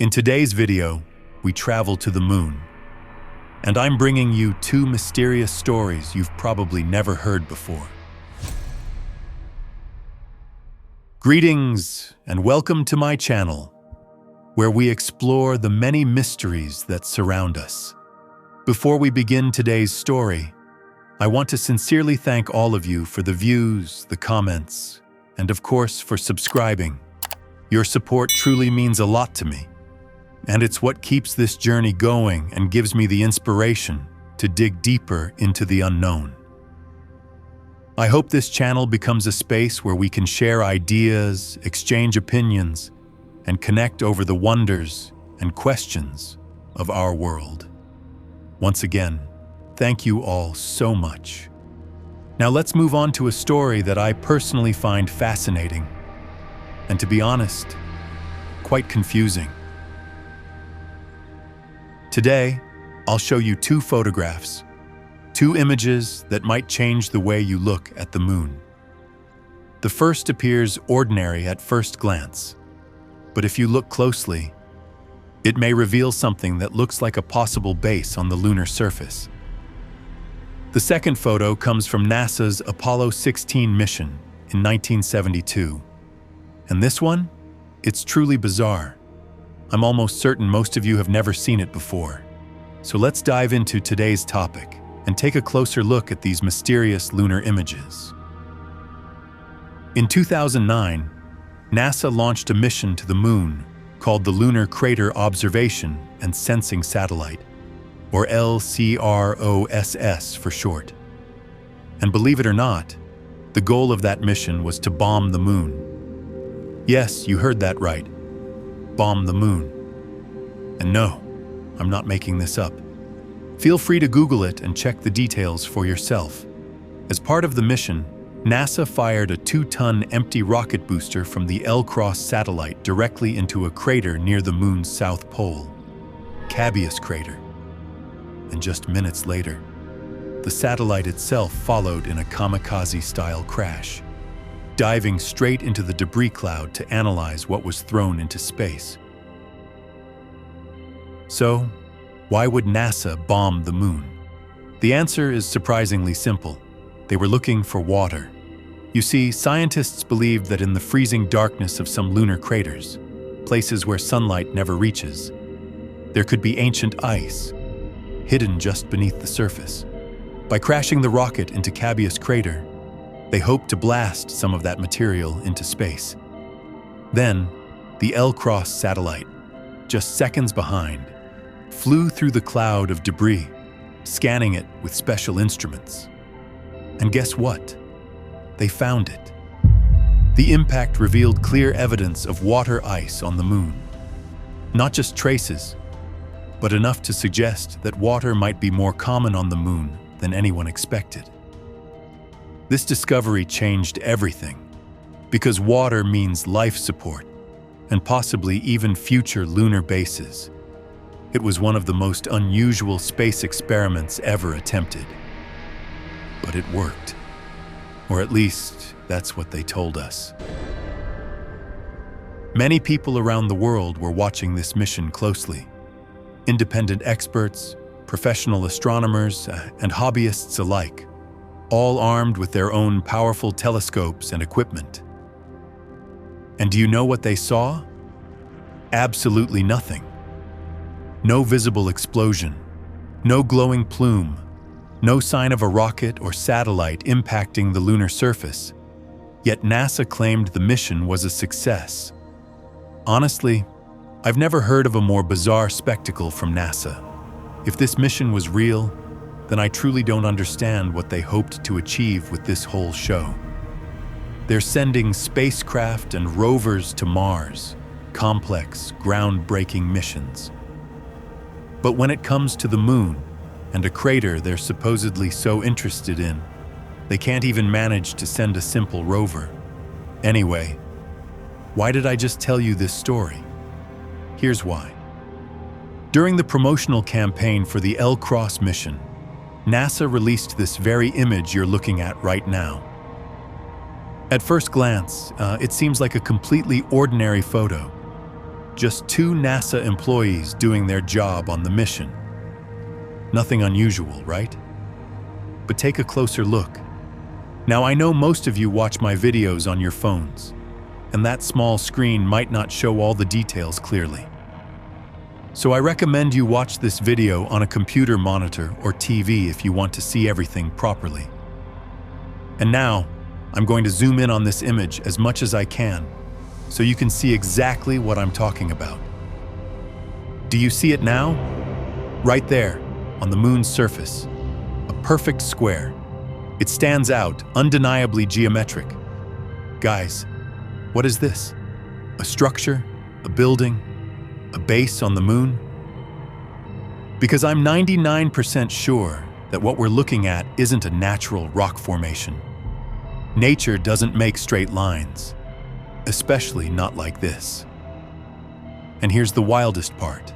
In today's video, we travel to the moon. And I'm bringing you two mysterious stories you've probably never heard before. Greetings and welcome to my channel, where we explore the many mysteries that surround us. Before we begin today's story, I want to sincerely thank all of you for the views, the comments, and of course for subscribing. Your support truly means a lot to me, and it's what keeps this journey going and gives me the inspiration to dig deeper into the unknown. I hope this channel becomes a space where we can share ideas, exchange opinions, and connect over the wonders and questions of our world. Once again, thank you all so much. Now let's move on to a story that I personally find fascinating, and to be honest, quite confusing. Today, I'll show you two photographs, two images that might change the way you look at the moon. The first appears ordinary at first glance, but if you look closely, it may reveal something that looks like a possible base on the lunar surface. The second photo comes from NASA's Apollo 16 mission in 1972. And this one? It's truly bizarre. I'm almost certain most of you have never seen it before. So let's dive into today's topic and take a closer look at these mysterious lunar images. In 2009, NASA launched a mission to the moon called the Lunar Crater Observation and Sensing Satellite, or LCROSS for short. And believe it or not, the goal of that mission was to bomb the moon. Yes, you heard that right. Bomb the moon. And no, I'm not making this up. Feel free to Google it and check the details for yourself. As part of the mission, NASA fired a 2-ton empty rocket booster from the LCROSS satellite directly into a crater near the moon's south pole, Cabeus crater. And just minutes later, the satellite itself followed in a kamikaze-style crash, diving straight into the debris cloud to analyze what was thrown into space. So, why would NASA bomb the moon? The answer is surprisingly simple. They were looking for water. You see, scientists believed that in the freezing darkness of some lunar craters, places where sunlight never reaches, there could be ancient ice, hidden just beneath the surface. By crashing the rocket into Cabeus crater, they hoped to blast some of that material into space. Then, the LCROSS satellite, just seconds behind, flew through the cloud of debris, scanning it with special instruments. And guess what? They found it. The impact revealed clear evidence of water ice on the moon. Not just traces, but enough to suggest that water might be more common on the moon than anyone expected. This discovery changed everything, because water means life support, and possibly even future lunar bases. It was one of the most unusual space experiments ever attempted. But it worked. Or at least, that's what they told us. Many people around the world were watching this mission closely. Independent experts, professional astronomers, and hobbyists alike, all armed with their own powerful telescopes and equipment. And do you know what they saw? Absolutely nothing. No visible explosion, no glowing plume, no sign of a rocket or satellite impacting the lunar surface. Yet NASA claimed the mission was a success. Honestly, I've never heard of a more bizarre spectacle from NASA. If this mission was real, then I truly don't understand what they hoped to achieve with this whole show. They're sending spacecraft and rovers to Mars, complex, groundbreaking missions. But when it comes to the moon and a crater they're supposedly so interested in, they can't even manage to send a simple rover. Anyway, why did I just tell you this story? Here's why. During the promotional campaign for the LCROSS mission, NASA released this very image you're looking at right now. At first glance, it seems like a completely ordinary photo. just two NASA employees doing their job on the mission. Nothing unusual, right? But take a closer look. Now, I know most of you watch my videos on your phones, and that small screen might not show all the details clearly. So I recommend you watch this video on a computer monitor or TV if you want to see everything properly. And now, I'm going to zoom in on this image as much as I can, so you can see exactly what I'm talking about. Do you see it now? Right there, on the moon's surface. A perfect square. It stands out, undeniably geometric. Guys, what is this? A structure? A building? A base on the moon? Because I'm 99% sure that what we're looking at isn't a natural rock formation. Nature doesn't make straight lines, especially not like this. And here's the wildest part.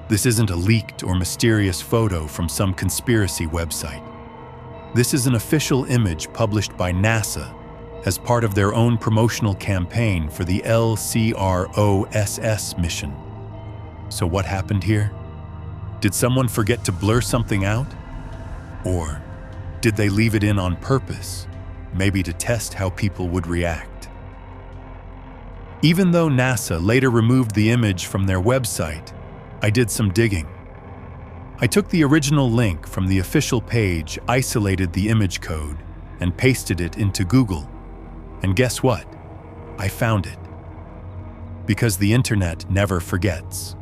This isn't a leaked or mysterious photo from some conspiracy website. This is an official image published by NASA as part of their own promotional campaign for the LCROSS mission. So what happened here? Did someone forget to blur something out? Or did they leave it in on purpose, maybe to test how people would react? Even though NASA later removed the image from their website, I did some digging. I took the original link from the official page, isolated the image code, and pasted it into Google. And guess what? I found it. Because the internet never forgets.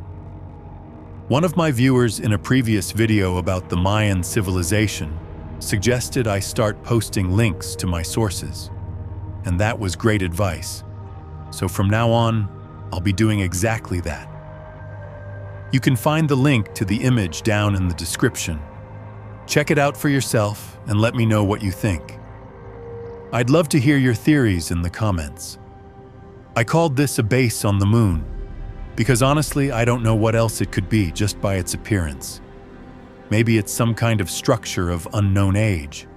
One of my viewers in a previous video about the Mayan civilization suggested I start posting links to my sources. And that was great advice. So from now on, I'll be doing exactly that. You can find the link to the image down in the description. Check it out for yourself and let me know what you think. I'd love to hear your theories in the comments. I called this a base on the moon because honestly, I don't know what else it could be just by its appearance. Maybe it's some kind of structure of unknown age.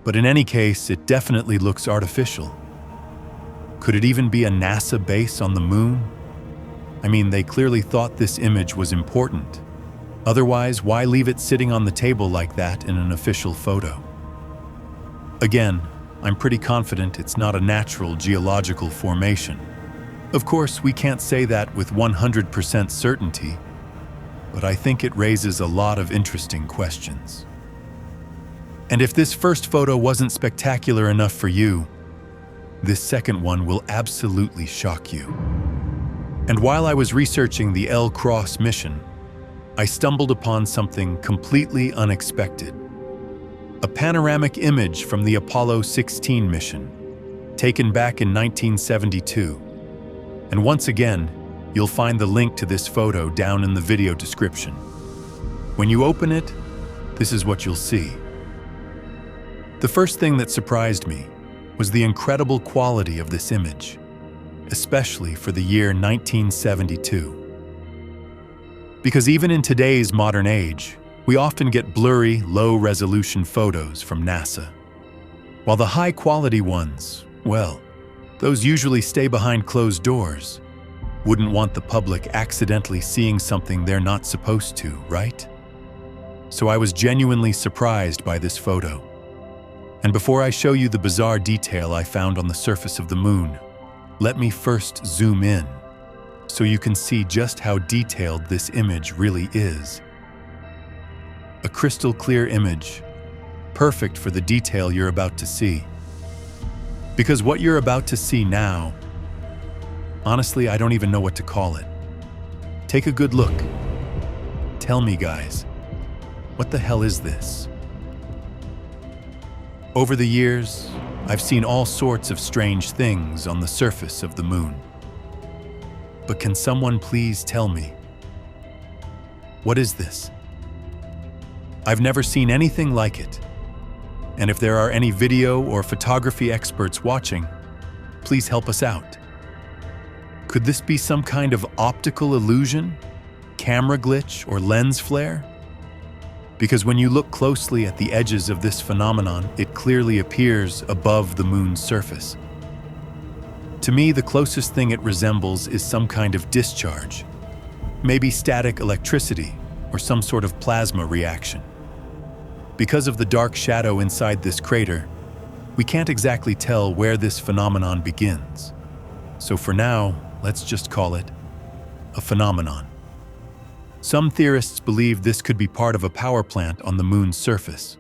But in any case, it definitely looks artificial. Could it even be a NASA base on the moon? I mean, they clearly thought this image was important. Otherwise, why leave it sitting on the table like that in an official photo? Again, I'm pretty confident it's not a natural geological formation. Of course, we can't say that with 100% certainty, but I think it raises a lot of interesting questions. And if this first photo wasn't spectacular enough for you, this second one will absolutely shock you. And while I was researching the LCROSS mission, I stumbled upon something completely unexpected. A panoramic image from the Apollo 16 mission, taken back in 1972. And once again, you'll find the link to this photo down in the video description. When you open it, this is what you'll see. The first thing that surprised me was the incredible quality of this image, especially for the year 1972. Because even in today's modern age, we often get blurry, low-resolution photos from NASA. While the high-quality ones, well, those usually stay behind closed doors. Wouldn't want the public accidentally seeing something they're not supposed to, right? So I was genuinely surprised by this photo. And before I show you the bizarre detail I found on the surface of the moon, let me first zoom in so you can see just how detailed this image really is. A crystal clear image, perfect for the detail you're about to see. Because what you're about to see now, honestly, I don't even know what to call it. Take a good look. Tell me, guys, what the hell is this? Over the years, I've seen all sorts of strange things on the surface of the moon. But can someone please tell me, what is this? I've never seen anything like it. And if there are any video or photography experts watching, please help us out. Could this be some kind of optical illusion, camera glitch, or lens flare? Because when you look closely at the edges of this phenomenon, it clearly appears above the moon's surface. To me, the closest thing it resembles is some kind of discharge, maybe static electricity or some sort of plasma reaction. Because of the dark shadow inside this crater, we can't exactly tell where this phenomenon begins. So for now, let's just call it a phenomenon. Some theorists believe this could be part of a power plant on the moon's surface.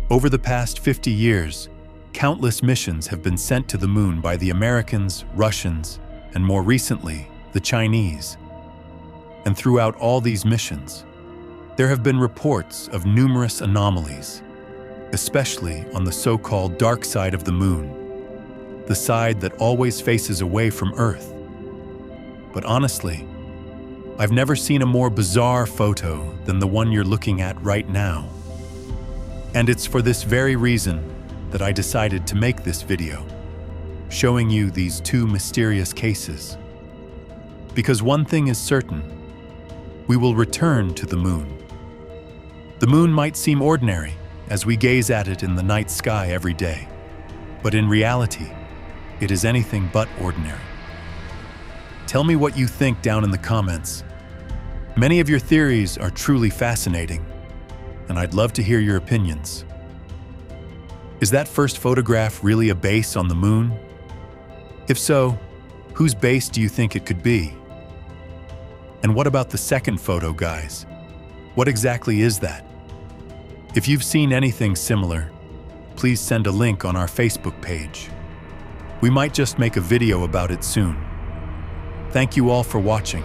Over the past 50 years, countless missions have been sent to the moon by the Americans, Russians, and more recently, the Chinese. And throughout all these missions, there have been reports of numerous anomalies, especially on the so-called dark side of the moon, the side that always faces away from Earth. But honestly, I've never seen a more bizarre photo than the one you're looking at right now. And it's for this very reason that I decided to make this video, showing you these two mysterious cases. Because one thing is certain, we will return to the moon. The moon might seem ordinary as we gaze at it in the night sky every day, but in reality, it is anything but ordinary. Tell me what you think down in the comments. Many of your theories are truly fascinating, and I'd love to hear your opinions. Is that first photograph really a base on the moon? If so, whose base do you think it could be? And what about the second photo, guys? What exactly is that? If you've seen anything similar, please send a link on our Facebook page. We might just make a video about it soon. Thank you all for watching.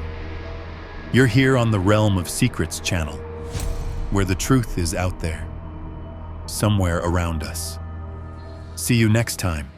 You're here on the Realm of Secrets channel, where the truth is out there, somewhere around us. See you next time.